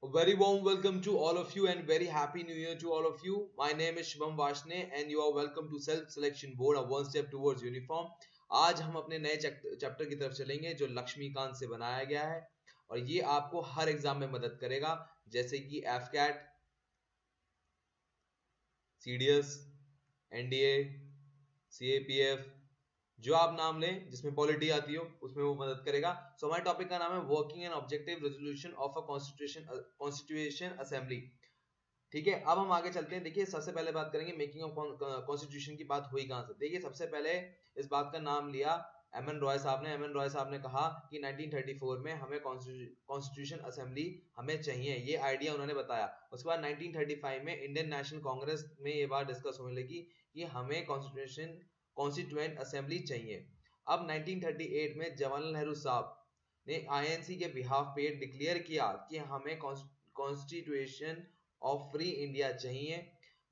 A very warm welcome to all of you and very happy new year to all of you. My name is Shubham Vashne and you are welcome to Self Selection Board, a one step towards uniform. आज हम अपने नए chapter की तरफ चलेंगे जो लक्ष्मीकांत से बनाया गया है और ये आपको हर एग्जाम में मदद करेगा, जैसे कि एफकैट, सीडीएस, एनडीए, सीएपीएफ, जो आप नाम लें जिसमें पॉलिटी आती हो उसमें वो मदद करेगा। सो हमारे टॉपिक का नाम है working and objective resolution of a constitution assembly. ठीक है, अब हम आगे चलते हैं। देखिए, सबसे पहले बात करेंगे मेकिंग ऑफ कॉन्स्टिट्यूशन की। बात हुई कहां से? देखिए, सबसे पहले इस बात का नाम लिया एम एन रॉय साहब ने। एम एन रॉय साहब ने कहा कि 1934 में हमें कॉन्स्टिट्यूशन असेंबली हमें चाहिए, ये आइडिया उन्होंने बताया। उसके बाद 1935 में इंडियन नेशनल कांग्रेस में ये बात डिस्कस होने लगी कि हमें कॉन्स्टिट्यूएंट असेंबली चाहिए। अब 1938 में जवाहरलाल नेहरू साहब ने आईएनसी के बिहाफ पे डिक्लेयर किया कि हमें कॉन्स्टिट्यूशन ऑफ फ्री इंडिया चाहिए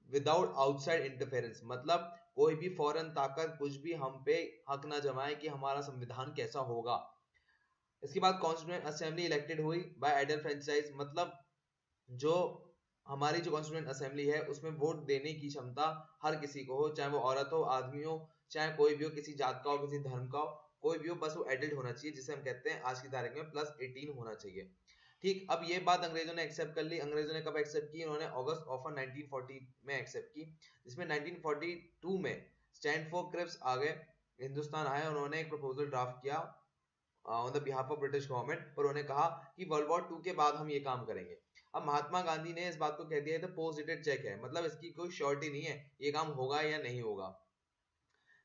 विदाउट आउटसाइड इंटरफेरेंस। मतलब कोई भी फॉरेन ताकत कुछ भी हम पे हक ना जमाए कि हमारा संविधान कैसा होगा। इसके बाद कॉन्स्टिट्यूएंट असेंबली इलेक्टेड हुई बाय आइडल फ्रेंचाइज। मतलब जो हमारी जो कॉन्स्टिट्यूएंट असेंबली है उसमें वोट देने की क्षमता हर किसी को हो, चाहे वो औरत हो, आदमी हो, चाहे कोई भी हो, किसी जात का हो, किसी धर्म का हो, कोई भी हो, बस वो एडल्ट होना चाहिए, जिसे हम कहते हैं आज की तारीख में +18 होना चाहिए। ठीक, अब ये बात अंग्रेजों ने एक्सेप्ट कर ली। अंग्रेजों ने कब एक्सेप्ट की? उन्होंने अगस्त ऑफ 1940 में एक्सेप्ट की, जिसमें 1942 में स्टैंड फॉर क्रिप्स आ गए, हिंदुस्तान आए। उन्होंने एक प्रपोजल ड्राफ्ट किया on the behalf of British government, पर उन्होंने कहा कि वर्ल्ड वॉर 2 के बाद हम ये काम करेंगे। अब महात्मा गांधी ने इस बात को कह दिया है तो पोस्ट डेटेड चेक है, मतलब इसकी कोई श्योरिटी नहीं है ये काम होगा या नहीं होगा।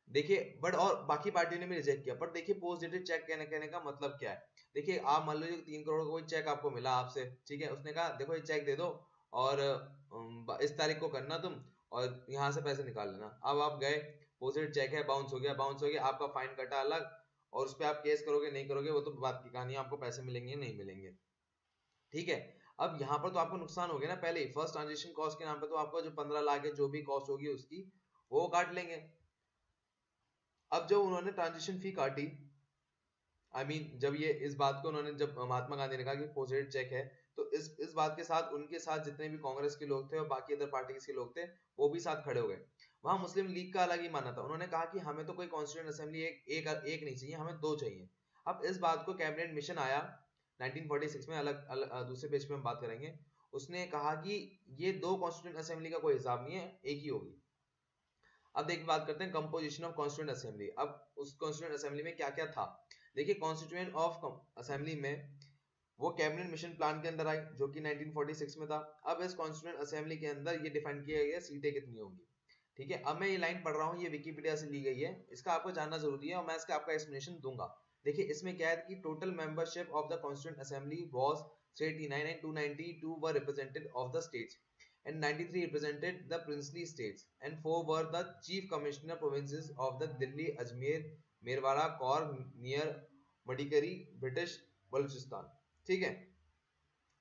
देखिए, बट और बाकी पार्टियों ने भी रिजेक्ट किया। पर देखिए, पोस्ट डेटेड चेक कहने का मतलब क्या है? देखिए, आप मान लीजिए 3 करोड़ का कोई चेक आपको मिला आपसे, ठीक है, उसने कहा देखो ये चेक दे दो और इस तारीख को करना तुम, और यहाँ से पैसे निकाल लेना। अब आप गए, पोस्ट डेटेड चेक है, बाउंस हो गया, बाउंस हो गया, आपका फाइन कटा अलग, और उस पर आप केस करोगे नहीं करोगे वो तो बात की कहानी है, आपको पैसे मिलेंगे नहीं मिलेंगे। ठीक है, अब यहाँ पर तो आपको नुकसान हो गया ना। पहले फर्स्ट ट्रांजेक्शन कॉस्ट के नाम पे तो आपको जो 15 लाख है जो भी कॉस्ट होगी उसकी वो काट लेंगे। अब जब उन्होंने ट्रांजेक्शन फी काटी, जब ये इस बात को उन्होंने, जब महात्मा गांधी ने कहा कि पोस्टेड चेक है, तो इस बात के साथ उनके साथ जितने भी कांग्रेस के लोग थे और बाकी अदर पार्टी के लोग थे वो भी साथ खड़े हो गए। वहां मुस्लिम लीग का अलग ही मानना था। उन्होंने कहा कि हमें तो कोई कॉन्स्टिट्यूएंट असेंबली एक नहीं चाहिए, हमें 2 चाहिए। अब इस बात को कैबिनेट मिशन आया 1946 में, दूसरे पेज पे हम बात करेंगे। उसने कहा कि ये 2 कॉन्स्टिट्यूएंट असेंबली का कोई हिसाब नहीं है, एक ही होगी। अब देखिए, बात करते हैं कंपोजिशन ऑफ कॉन्स्टिट्यूएंट असेंबली। अब उस कॉन्स्टिट्यूएंट असेंबली में क्या क्या था? देखिए, कॉन्स्टिट्यूएंट ऑफ असेंबली में वो कैबिनेट मिशन प्लान के अंदर आई जो कि 1946 में था। अब इस कॉन्स्टिट्यूएंट असेंबली के अंदर ये डिफाइन किया गया सीटें कितनी होंगी। ठीक है, अब मैं ये लाइन पढ़ रहा हूँ, ये विकिपीडिया से ली गई है, इसका आपको जानना जरूरी है और मैं इसका आपका एक्सप्लेनेशन दूंगा। देखिए, इसमें क्या है कि total membership of the constituent assembly was 389 and 292 were represented of the states and 93 represented the princely states and 4 were the chief commissioner provinces of the Delhi, Ajmer, Merwara, Kaur, near Madikeri, British Balochistan. ठीक है,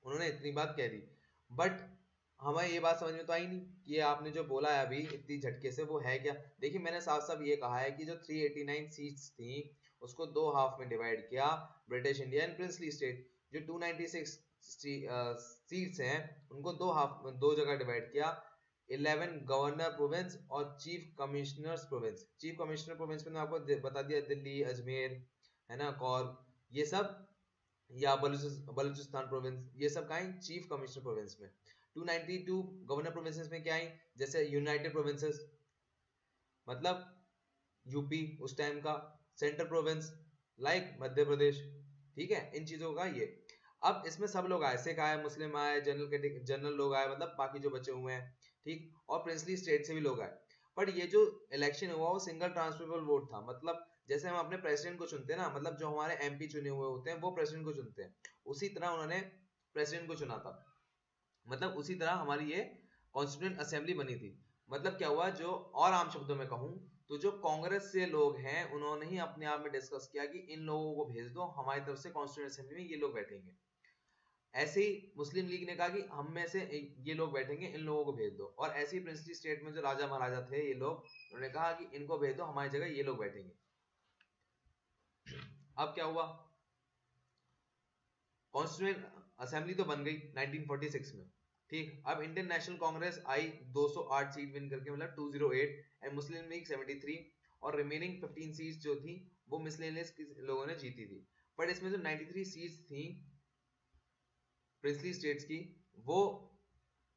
उन्होंने इतनी बात कह दी, but हमें ये बात समझ में तो आई नहीं कि आपने जो बोला है अभी इतनी झटके से वो है क्या। देखिए, मैंने साफ साफ ये कहा है कि जो 389 सीट्स थी उसको 2 हाफ में डिवाइड किया, British India and princely state. जो 296 सीट्स हैं उनको 2 जगह डिवाइड किया, 11 गवर्नर प्रोविंस और chief commissioners province. Chief commissioner province में आपको बता दिया दिल्ली, अजमेर, है ना, कौर, ये सब, या बलूचिस्तान प्रोविंस, ये सब कहाँ है? चीफ कमिश्नर प्रोविंस में। 292 गवर्नर प्रोविंसेस में क्या है? जैसे यूनाइटेड प्रोविंसेस, मतलब यूपी उस टाइम का, central province like Madhya Pradesh. ठीक है, इन चीजों का ये। अब इसमें सब लोग आए, सिख आए, मुस्लिम आए, जनरल लोग आए, मतलब बाकी जो बचे हुए हैं, ठीक, और प्रिंसली स्टेट से भी लोग आए। पर ये जो इलेक्शन हुआ वो सिंगल ट्रांसफरेबल वोट था। मतलब जैसे हम अपने प्रेसिडेंट को चुनते हैं ना, मतलब जो हमारे एमपी चुने हुए होते हैं वो प्रेसिडेंट को चुनते हैं, उसी तरह उन्होंने प्रेसिडेंट को चुना था। मतलब उसी तरह हमारी ये कॉन्स्टिट्यूएंट असेंबली बनी थी। मतलब क्या हुआ, जो और आम शब्दों में कहूं तो जो कांग्रेस से लोग हैं उन्होंने ही अपने आप में डिस्कस किया कि इन लोगों को भेज दो हमारी तरफ से, कॉन्स्टिट्यूएंट असेंबली में ये लोग बैठेंगे। ऐसे ही मुस्लिम लीग ने कहा कि हम में से ये लोग बैठेंगे, इन लोगों को भेज दो। और ऐसे ही प्रिंसली स्टेट में जो राजा महाराजा थे ये लोग, उन्होंने कहा कि इनको भेज दो हमारी जगह ये लोग बैठेंगे। अब क्या हुआ, कॉन्स्टिट्यूएंट असेंबली तो बन गई 1946 में, ठीक। अब इंडियन नेशनल कांग्रेस आई 208 सीट विन करके, मतलब 208, एंड मुस्लिम लीग 73, और रिमेनिंग 15 सीट्स जो थी वो मिसलेनियस लोगों ने जीती थी। बट इसमें जो 93 सीट्स थी प्रिंसली स्टेट्स की, वो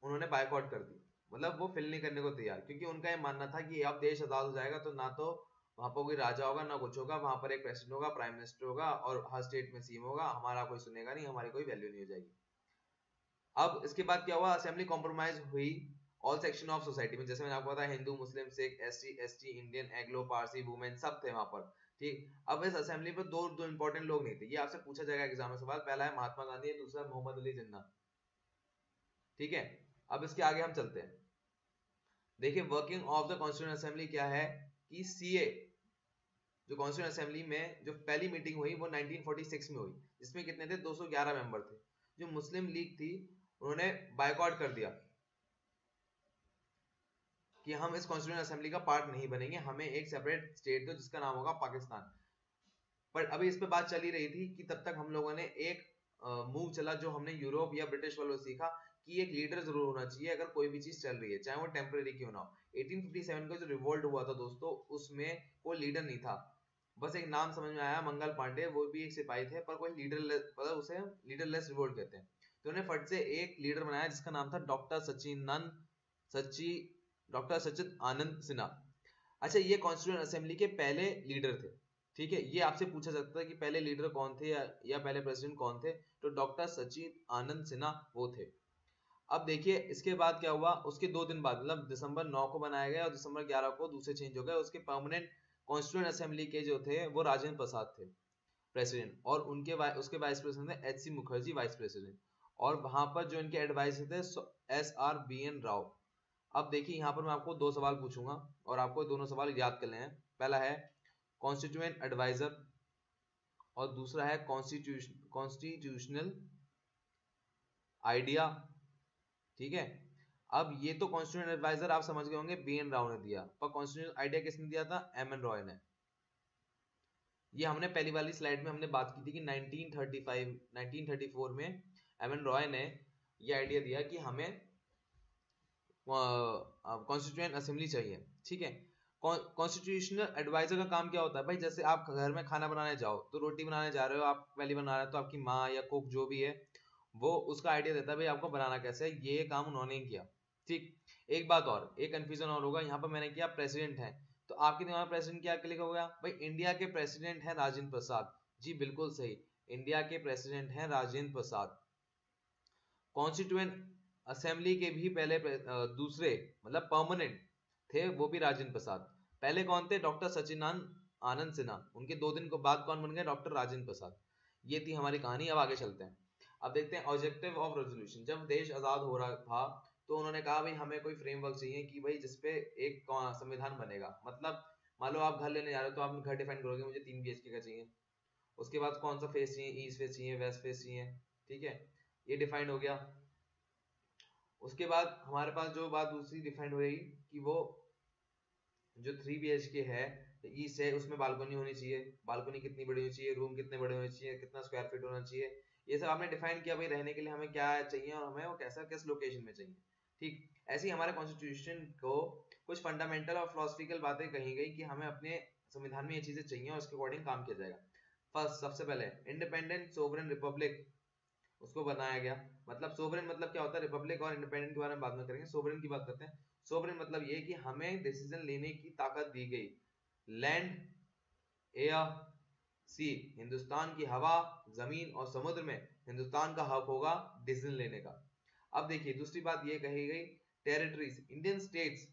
उन्होंने बायकॉट कर दी, मतलब वो फिल नहीं करने को तैयार, क्योंकि उनका ये मानना था कि अब देश आजाद हो जाएगा तो ना तो वहां पर कोई राजा होगा ना कुछ होगा, वहां पर एक प्रेसिडेंट होगा, प्राइम मिनिस्टर होगा, और हर स्टेट में सीएम होगा, हमारा कोई सुनेगा नहीं, हमारी कोई वैल्यू नहीं हो जाएगी। अब इसके बाद क्या हुआ, असेंबली कॉम्प्रोमाइज हुई ऑल सेक्शन ऑफ सोसाइटी में, जैसे मैंने आपको बताया हिंदू, मुस्लिम, Sikh, ST, Indian, Anglo, Parsi, women, सब थे वहां पर, ठीक। अब इस असेंबली पर दो इंपॉर्टेंट लोग नहीं थे, ये आपसे पूछा जाएगा एग्जाम में सवाल, पहला है महात्मा गांधी, दूसरा मोहम्मद अली जिन्ना, ठीक है। अब इसके आगे हम चलते हैं। देखिए working of the constituent assembly क्या है कि सीए, जो कॉन्स्टिट्यूएंट असेंबली में जो पहली मीटिंग हुई वो 1946 में हुई, जिसमें कितने थे, 211 मेंबर थे। जो मुस्लिम लीग थी उन्होंने बायकॉट कर दिया कि हम इस कॉन्स्टिट्यूएंट असेंबली का पार्ट नहीं बनेंगे, हमें एक सेपरेट स्टेट दो जिसका नाम होगा पाकिस्तान। पर अभी इस पे बात चली रही थी कि तब तक हम लोगों ने एक मूव चला जो हमने यूरोप या ब्रिटिश वालों से सीखा कि एक लीडर जरूर होना चाहिए अगर कोई भी चीज चल रही है, चाहे वो टेम्परेरी क्यों ना हो। 1857 का जो रिवोल्ट हुआ था दोस्तों, उसमें कोई लीडर नहीं था, बस एक नाम समझ में आया, मंगल पांडे, वो भी एक सिपाही थे, पर कोई लीडरलेस, मतलब उसे लीडरलेस रिवोल्ट कहते हैं। तो उन्हें फट से एक लीडर बनाया जिसका नाम था डॉक्टर सचिद आनंद सिन्हा। अच्छा, ये कॉन्स्टिट्यूएंट असेंबली के पहले लीडर थे, ठीक है। ये आपसे पूछा जाता है कि पहले लीडर कौन थे या पहले प्रेसिडेंट कौन थे, तो डॉक्टर सचिद आनंद सिन्हा वो थे। अब देखिए इसके बाद क्या हुआ, उसके 2 दिन बाद, मतलब दिसंबर 9 को बनाया गया और दिसंबर 11 को दूसरे चेंज हो गए। उसके परमानेंट कॉन्स्टिट्यूएंट असेंबली के जो थे वो राजेंद्र प्रसाद थे प्रेसिडेंट, और उसके वाइस प्रेसिडेंट थे H C Mukherjee vice president, और वहां पर जो इनके एडवाइजर थे SR BN राव। अब देखिए यहाँ पर मैं आपको 2 सवाल पूछूंगा और आपको दोनों सवाल याद कर लें। पहला है कॉन्स्टिट्यूएंट एडवाइजर और दूसरा है कॉन्स्टिट्यूशनल आइडिया, ठीक है। अब ये तो कॉन्स्टिट्यूएंट एडवाइजर आप समझ गए होंगे BN राव ने दिया, पर कॉन्स्टिट्यूशनल आइडिया किसने दिया था, MN रॉय ने। ये हमने पहली वाली स्लाइड में हमने बात की थी कि 1934 में MN रॉय ने ये आइडिया दिया कि हमें कॉन्स्टिट्यूएंट असेंबली चाहिए, ठीक है। कॉन्स्टिट्यूशनल एडवाइजर का काम क्या होता है भाई, जैसे आप घर में खाना बनाने जाओ, तो रोटी बनाने जा रहे हो, आप पहली बना रहे हो, तो आपकी माँ या कुक जो भी है वो उसका आइडिया देता है भाई आपको बनाना कैसे है, ये काम उन्होंने ही किया, ठीक। एक बात और, एक कंफ्यूजन और होगा, यहाँ पर मैंने किया प्रेसिडेंट है, तो आपके दिमाग में प्रेसिडेंट क्या क्लिक हो गया भाई, इंडिया के प्रेसिडेंट है राजेंद्र प्रसाद। जी बिल्कुल सही, इंडिया के प्रेसिडेंट है राजेंद्र प्रसाद। कॉन्स्टिट्यूएंट असेंबली के भी पहले दूसरे मतलब परमानेंट थे वो भी राजेंद्र प्रसाद। पहले कौन थे, डॉक्टर सचिदानंद आनंद सिन्हा, उनके 2 दिन के बाद कौन बन गए, डॉक्टर राजेंद्र प्रसाद। ये थी हमारी कहानी। अब आगे चलते हैं, अब देखते हैं ऑब्जेक्टिव ऑफ रेजोल्यूशन। जब देश आजाद हो रहा था तो उन्होंने कहा भाई हमें कोई फ्रेमवर्क चाहिए कि भाई जिसपे एक संविधान बनेगा, मतलब मान लो आप घर लेने जा रहे हो तो आप घर डिफाइन करोगे मुझे 3 BHK का चाहिए, उसके बाद कौन सा फेस चाहिए, ईस्ट फेस चाहिए, वेस्ट फेस चाहिए, ठीक है, ये डिफाइंड हो गया। उसके बाद हमारे पास जो बात दूसरी डिफाइंड हो गई कि वो जो 3 BHK है, ईस्ट है, उसमें बालकनी होनी चाहिए, बालकनी कितनी बड़ी होनी चाहिए, रूम कितने बड़े होने चाहिए, कितना स्क्वायर फीट होना चाहिए, ये सब आपने डिफाइन किया भाई रहने के लिए हमें क्या चाहिए और हमें वो कैसा किस लोकेशन में चाहिए, ठीक। ऐसे ही हमारे कॉन्स्टिट्यूशन को कुछ फंडामेंटल और फिलोसफिकल बातें कही गई कि हमें अपने संविधान में ये चीजें चाहिए और उसके अकॉर्डिंग काम किया जाएगा। फर्स्ट, सबसे पहले इंडिपेंडेंट सोवरेन रिपब्लिक उसको बनाया गया। मतलब सोवरेन मतलब क्या होता है, रिपब्लिक और इंडिपेंडेंट के बारे में बाद में करेंगे, सोवरेन की बात करते हैं। सोवरेन मतलब ये कि हमें डिसीजन लेने की ताकत दी गई, लैंड, एयर, सी, हिंदुस्तान की हवा, जमीन और समुद्र में हिंदुस्तान का हक होगा डिसीजन लेने का। अब देखिए दूसरी बात ये कही गई, टेरिटरीज, इंडियन स्टेट्स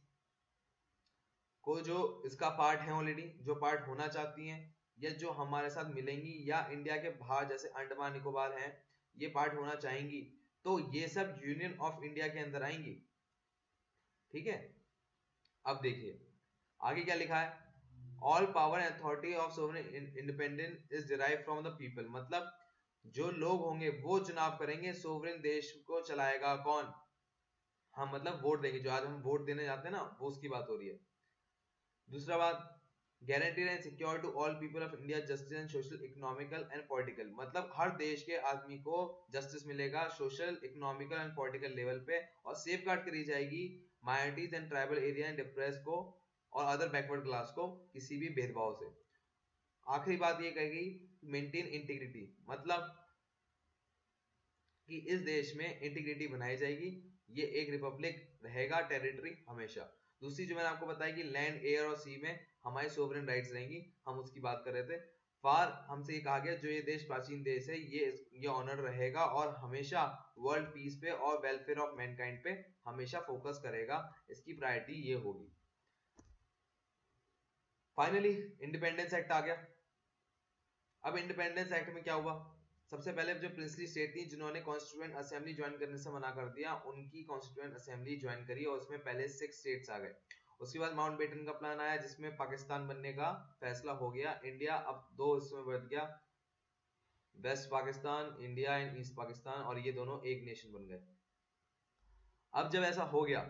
को जो इसका पार्ट है ऑलरेडी, जो पार्ट होना चाहती हैं या जो हमारे साथ मिलेंगी या इंडिया के बाहर जैसे अंडमान निकोबार हैं ये पार्ट होना चाहेंगी, तो ये सब यूनियन ऑफ इंडिया के अंदर आएंगी, ठीक है। अब देखिए आगे क्या लिखा है, all power and authority of sovereign independent is derived from the people, मतलब जो लोग होंगे वो चुनाव करेंगे, सोवरेन देश को चलाएगा कौन, हम मतलब वोट देंगे, जो आज हम वोट देने जाते हैं ना वो उसकी बात हो रही है। दूसरा बात, guaranteed and secure to all people of India justice and social economical and political, मतलब हर देश के आदमी को जस्टिस मिलेगा social economical and political level पे, और सेफ गार्ड करी जाएगी minorities and tribal area and depress को और अदर बैकवर्ड क्लास को किसी भी भेदभाव से। आखिरी बात ये कहेगी मेंटेन इंटीग्रिटी, मतलब कि इस देश में इंटीग्रिटी बनाई जाएगी, ये एक रिपब्लिक रहेगा, टेरिटरी हमेशा। दूसरी जो मैंने आपको बताया कि लैंड एयर और सी में हमारी सोवरेन राइट्स रहेंगी, हम उसकी बात कर रहे थे। फार हमसे ये कहा गया जो ये देश प्राचीन देश है ये ऑनर रहेगा और हमेशा वर्ल्ड पीस पे और वेलफेयर ऑफ मैनकाइंड पे हमेशा फोकस करेगा, इसकी प्रायोरिटी ये होगी। फाइनली इंडिपेंडेंस एक्ट आ गया। अब इंडिपेंडेंस एक्ट में क्या हुआ, सबसे पहले जो प्रिंसली स्टेट थी जिन्होंने कॉन्स्टिट्यूएंट असेंबली ज्वाइन करने से मना कर दिया, उनकी कॉन्स्टिट्यूएंट असेंबली ज्वाइन करी और उसमें पहले 6 स्टेट्स आ गए। उसके बाद माउंटबेटन का प्लान आया जिसमें पाकिस्तान बनने का फैसला हो गया। इंडिया अब 2 हिस्सों में बढ़ गया, West Pakistan India and East Pakistan, और ये दोनों एक नेशन बन गए। अब जब ऐसा हो गया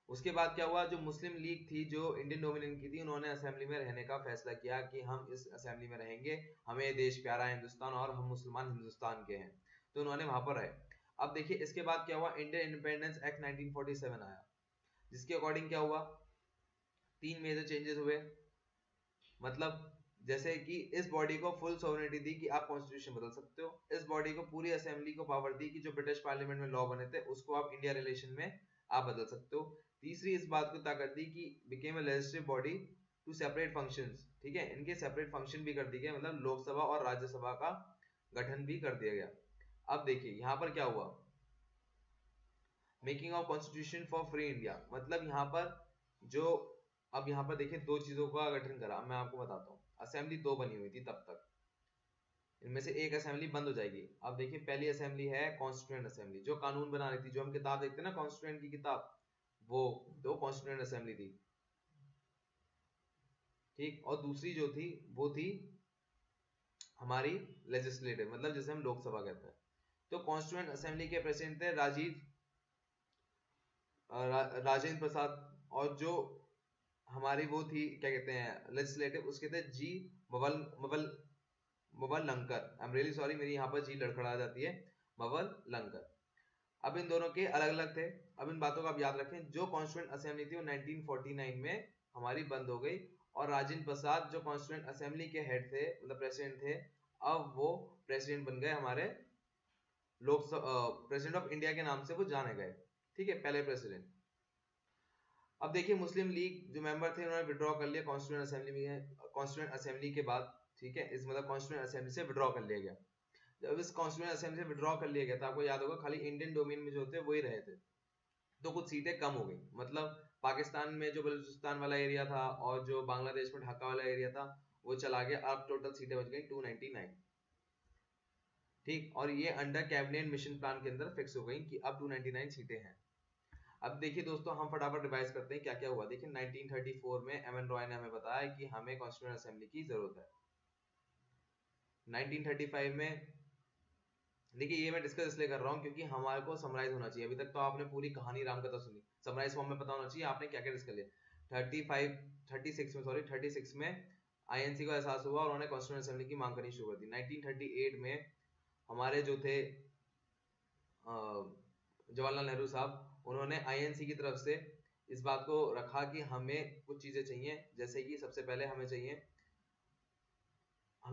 उसके बाद क्या हुआ, जो मुस्लिम लीग थी जो इंडियन डोमिनियन की थी, उन्होंने असेंबली में रहने का फैसला किया कि हम इस असेंबली में रहेंगे, हमें देश प्यारा है हिंदुस्तान और हम मुसलमान हिंदुस्तान के हैं, तो उन्होंने वहां पर रहे। अब देखिए इसके बाद क्या हुआ, इंडियन इंडिपेंडेंस एक्ट 1947 आया, जिसके अकॉर्डिंग क्या हुआ, 3 मेजर चेंजेस हुए। मतलब जैसे कि इस बॉडी को फुल सोवरेनिटी दी कि आप कॉन्स्टिट्यूशन बदल सकते हो, इस बॉडी को पूरी असेंबली को पावर दी कि जो ब्रिटिश पार्लियामेंट में लॉ बने थे उसको आप इंडिया रिलेशन में आप बदल सकते हो। तीसरी इस बात को ताकत दी कि become a legislative body to separate functions, ठीक है, इनके सेपरेट फंक्शन भी कर दिए गए, मतलब लोकसभा और राज्यसभा का गठन भी कर दिया गया। अब देखिए यहाँ पर क्या हुआ, making of constitution for free India, मतलब यहाँ पर जो अब यहाँ पर देखिए 2 चीजों का गठन करा, मैं आपको बताता हूँ। असेंबली 2 बनी हुई थी तब तक, इनमें से एक असेंबली बंद हो जाएगी। अब देखिए पहली असेंबली है कॉन्स्टिट्यूएंट असेंबली, जो कानून बना रही थी, जो हम किताब देखते हैं ना कॉन्स्टिट्यूएंट की किताब, वो दो कॉन्स्टिट्यूएंट असेंबली थी, ठीक। और दूसरी जो थी वो थी हमारी लेजिस्लेटिव, मतलब जिसे हम लोकसभा कहते हैं। तो कॉन्स्टिट्यूएंट असेंबली के प्रेसिडेंट थे राजेंद्र प्रसाद, और जो हमारी वो थी क्या कहते हैं लेजिस्लेटिव, उसके थे जी मवल मवल मवल लंकर, आई एम रियली सॉरी मेरी यहाँ पर जी लड़खड़ा जाती है, मवल लंकर। अब इन दोनों के अलग अलग थे। अब इन बातों को आप याद रखें, जो कॉन्स्टिट्यूएंट असेंबली थी वो 1949 में हमारी बंद हो गई, और राजेंद्र प्रसाद जो कॉन्स्टिट्यूएंट असेंबली के हेड थे, मतलब प्रेसिडेंट थे, अब वो प्रेसिडेंट बन गए हमारे लोकसभा, प्रेसिडेंट ऑफ इंडिया के नाम से वो जाने गए, ठीक है, पहले प्रेसिडेंट। अब देखिए मुस्लिम लीग जो मेंबर थे उन्होंने विड्रॉ कर लिया कॉन्स्टिट्यूएंट असेंबली में, कॉन्स्टिट्यूएंट असेंबली के बाद, ठीक है, इस मतलब कॉन्स्टिट्यूएंट असेंबली से विड्रॉ कर लिया गया। जब इस कॉन्स्टिट्यूएंट असेंबली से विड्रॉ कर लिया गया था, आपको याद होगा खाली इंडियन डोमेन में जो थे वही रहे थे, तो कुछ सीटें कम हो गई, मतलब पाकिस्तान में जो बलूचिस्तान वाला एरिया था और जो बांग्लादेश में ढाका वाला एरिया था वो चला गया, अब टोटल सीटें बच गई 299, ठीक। और ये अंडर कैबिनेट मिशन प्लान के अंदर फिक्स हो गई कि अब 299 सीटें हैं। अब देखिए दोस्तों हम फटाफट रिवाइज करते हैं क्या क्या हुआ। देखिए 1934 में एम.एन. रॉय ने हमें बताया कि हमें कॉन्स्टिट्यूएंट असेंबली की जरूरत है। 1935 में, देखिए ये मैं डिस्कस इसलिए कर रहा हूँ क्योंकि हमारे को समराइज होना चाहिए, अभी तक तो आपने पूरी कहानी रामकथा सुनी, समराइज फॉर्म में पता होना चाहिए आपने क्या क्या डिस्कस लिया। 36 में आईएनसी को एहसास हुआ और उन्होंने कॉन्स्टिट्यूएंट असेंबली की मांग करनी शुरू कर दी। 1938 में हमारे जो थे जवाहरलाल नेहरू साहब, उन्होंने आईएनसी की तरफ से इस बात को रखा कि हमें कुछ चीजें चाहिए, जैसे कि सबसे पहले हमें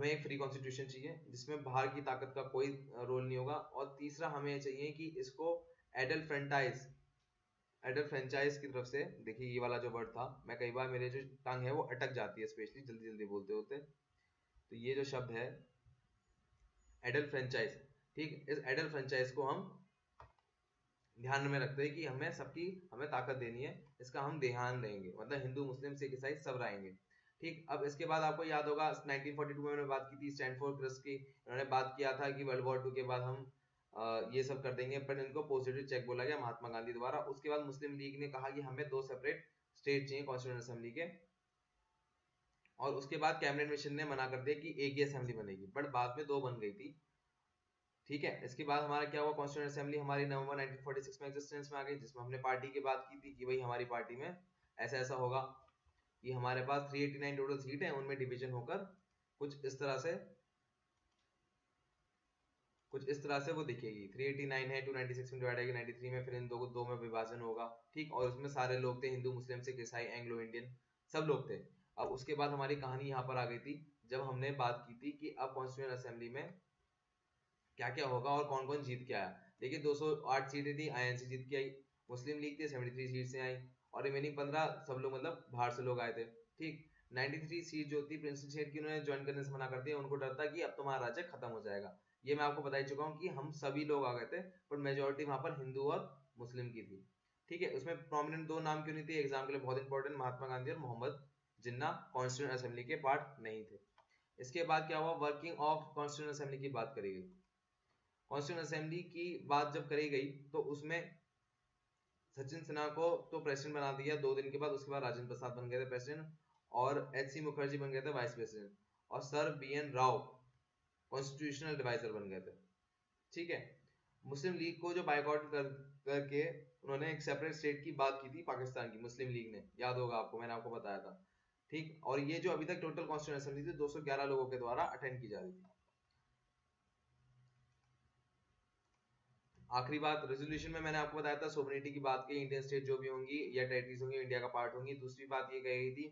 एक फ्री कॉन्स्टिट्यूशन चाहिए जिसमें बाहर की ताकत का कोई रोल नहीं होगा, और तीसरा हमें चाहिए कि इसको एडल्ट फ्रेंचाइज की तरफ से, देखिए ये वाला जो वर्ड था, मैं कई बार मेरे जो टंग है वो अटक जाती है स्पेशली जल्दी जल्दी बोलते होते, तो ये जो शब्द है एडल्ट फ्रेंचाइज, ठीक, इस एडल्ट फ्रेंचाइज को हम ध्यान में रखते हैं कि हमें ताकत देनी है, इसका हम ध्यान देंगे, मतलब हिंदू मुस्लिम सिख ईसाई सब रहेंगे, ठीक। अब इसके बाद आपको याद होगा 1942 में मैंने बात की थी स्टैनफोर्ड क्रिस की, उन्होंने बात किया था कि वर्ल्ड वॉर 2 के बाद हम ये सब कर देंगे, पर इनको पॉजिटिव चेक बोला गया महात्मा गांधी द्वारा। उसके बाद मुस्लिम लीग ने कहा कि हमें 2 सेपरेट स्टेट चाहिए कॉन्स्टिट्यूएंट असेंबली के, और उसके बाद कैबिनेट मिशन ने मना कर दिया कि एक ही असेंबली बनेगी, बट बाद में 2 बन गई थी, ठीक है। इसके बाद हमारा क्या हुआ, कॉन्स्टिट्यूएंट असेंबली हमारी नवंबर 1946 में एग्जिस्टेंस में आ गई, जिसमें हमने पार्टी की बात की थी कि भाई हमारी पार्टी में ऐसा ऐसा होगा। कि हमारे पास 389 टोटल सीट है, उनमें डिवीजन होकर कुछ इस तरह से वो दिखेगी। 389 है, 296 में डिवाइड आएगी 93 में, फिर इन दो में विभाजन होगा, ठीक। और उसमें सारे लोग थे, हिंदू, मुस्लिम, सिख, ईसाई, एंग्लो इंडियन, सब लोग थे। अब उसके बाद हमारी कहानी यहाँ पर आ गई थी जब हमने बात की थी कि अब कॉन्स्टिट्यूएंट असेंबली में क्या क्या होगा और कौन कौन जीत के आया। देखिए 208 सीटें थी, आईएनसी जीत के आई, मुस्लिम लीग थी 73 सीट से आई, और रिमेनिंग 15 सब लोग मतलब बाहर से लोग आए थे, ठीक। 93 सीट जो थी प्रिंसिपल स्टेट की, उन्होंने ज्वाइन करने से मना कर दिया, उनको डर था कि अब तुम्हारा राज्य खत्म हो जाएगा। ये मैं आपको बता ही चुका हूँ कि हम सभी लोग आ गए थे, पर मेजोरिटी वहां पर हिंदू और मुस्लिम की थी, ठीक है। उसमें प्रोमिनेंट दो नाम क्यों नहीं थे एग्जाम के लिए बहुत इंपॉर्टेंट, महात्मा गांधी और मोहम्मद जिन्ना कॉन्स्टिट्यूएंट असेंबली के पार्ट नहीं थे। इसके बाद क्या हुआ, वर्किंग ऑफ कॉन्स्टिट्यूएंट असेंबली की बात करी गई। कॉन्स्टिट्यूएंट असेंबली की बात जब करी गई तो उसमें सचिन सिन्हा को तो प्रेसिडेंट बना दिया 2 दिन के बाद, उसके बाद राजेंद्र प्रसाद बन गए थे प्रेसिडेंट, और एच सी मुखर्जी बन गए थे वाइस प्रेसिडेंट, और sir B N Rau constitutional adviser बन गए थे, ठीक है। मुस्लिम लीग को जो बायकॉट करके उन्होंने एक सेपरेट स्टेट की बात की थी पाकिस्तान की, मुस्लिम लीग ने, याद होगा आपको, मैंने आपको बताया था, ठीक। और ये जो अभी तक टोटल कॉन्स्टिट्यूएंट असेंबली थी 211 लोगों के द्वारा अटेंड की जा रही थी। आखिरी बात, रेजोल्यूशन में मैंने आपको बताया था सोवरेनिटी की बात की, इंडियन स्टेट जो भी होंगी या टेरिटरीज होंगी इंडिया का पार्ट होंगी। दूसरी बात ये कही गई थी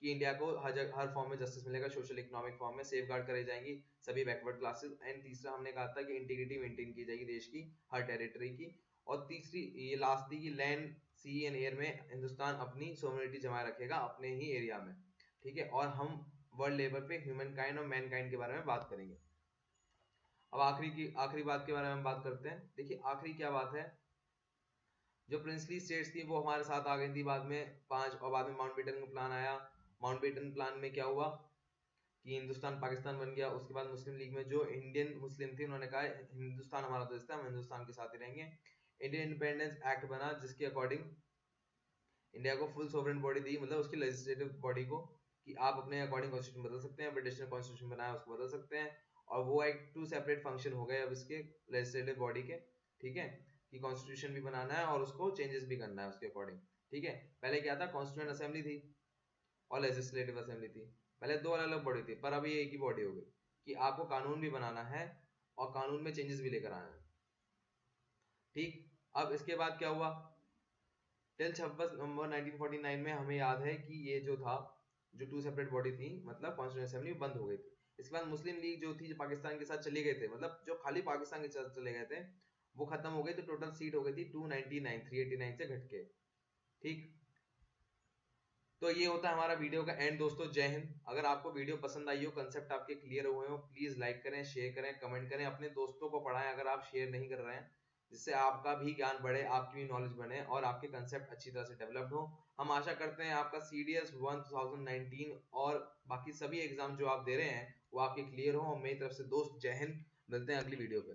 कि इंडिया को हर फॉर्म में जस्टिस मिलेगा, सोशल इकोनॉमिक फॉर्म में सेफ गार्ड करे जाएंगी सभी बैकवर्ड क्लासेस। एंड तीसरा हमने कहा था कि इंटीग्रिटी मेंटेन की जाएगी देश की हर टेरिटरी की। और तीसरी ये लास्ट थी कि लैंड, सी एंड एयर में हिंदुस्तान अपनी सोवरेनिटी जमाए रखेगा अपने ही एरिया में, ठीक है। और हम वर्ल्ड लेवल पे ह्यूमन काइंड और मैन काइंड के बारे में बात करेंगे। अब आखिरी बात के बारे में बात करते हैं। देखिए आखिरी क्या बात है, जो प्रिंसली स्टेट्स थी वो हमारे साथ आ गई थी बाद में 5, और बाद में माउंटबेटन का प्लान आया। माउंटबेटन प्लान में क्या हुआ कि हिंदुस्तान पाकिस्तान बन गया। उसके बाद मुस्लिम लीग में जो इंडियन मुस्लिम थे उन्होंने कहा हिंदुस्तान हमारा दोस्त है, हम हिंदुस्तान के साथ ही रहेंगे। इंडियन इंडिपेंडेंस एक्ट बना जिसके अकॉर्डिंग इंडिया को फुल सोवरेन बॉडी दी, मतलब उसकी लेजिस्लेटिव बॉडी को, कि आप अपने अकॉर्डिंग कॉन्स्टिट्यूशन बदल सकते हैं, ब्रिटिश ने कॉन्स्टिट्यूशन बनाया उसको बदल सकते हैं। और वो एक 2 सेपरेट फंक्शन हो गए अब इसके लेजिस्लेटिव बॉडी के, ठीक है, कि कॉन्स्टिट्यूशन भी बनाना है और उसको चेंजेस भी करना है उसके अकॉर्डिंग, ठीक है। पहले क्या था, कॉन्स्टिट्यूएंट असेंबली थी और लेजिस्लेटिव असेंबली थी, पहले 2 अलग अलग बॉडी थी, पर अभी एक ही बॉडी हो गई कि आपको कानून भी बनाना है और कानून में चेंजेस भी लेकर आना है, ठीक। अब इसके बाद क्या हुआ, टिल 26 नवंबर 1949 में हमें याद है कि ये जो था, जो 2 सेपरेट बॉडी थी, मतलब कॉन्स्टिट्यूएंट असेंबली बंद हो गई थी। इसके बाद मुस्लिम लीग जो थी, जो पाकिस्तान के साथ चले गए थे, मतलब जो खाली पाकिस्तान के साथ चले गए थे, वो खत्म हो गई, तो टोटल सीट हो गई थी 299, 389 से घट के, ठीक। तो ये होता है हमारा वीडियो का एंड दोस्तों। जय हिंद। अगर आपको वीडियो पसंद आई हो, कंसेप्ट आपके क्लियर हुए हो, प्लीज लाइक करें, शेयर करें, कमेंट करें, अपने दोस्तों को पढ़ाएं अगर आप शेयर नहीं कर रहे हैं, जिससे आपका भी ज्ञान बढ़े, आपकी भी नॉलेज बने और आपके कंसेप्ट अच्छी तरह से डेवलप्ड हो। हम आशा करते हैं आपका CDS 1019 और बाकी सभी एग्जाम जो आप दे रहे हैं वो आपके क्लियर हो। मेरी तरफ से दोस्त जय हिंद, मिलते हैं अगली वीडियो पे।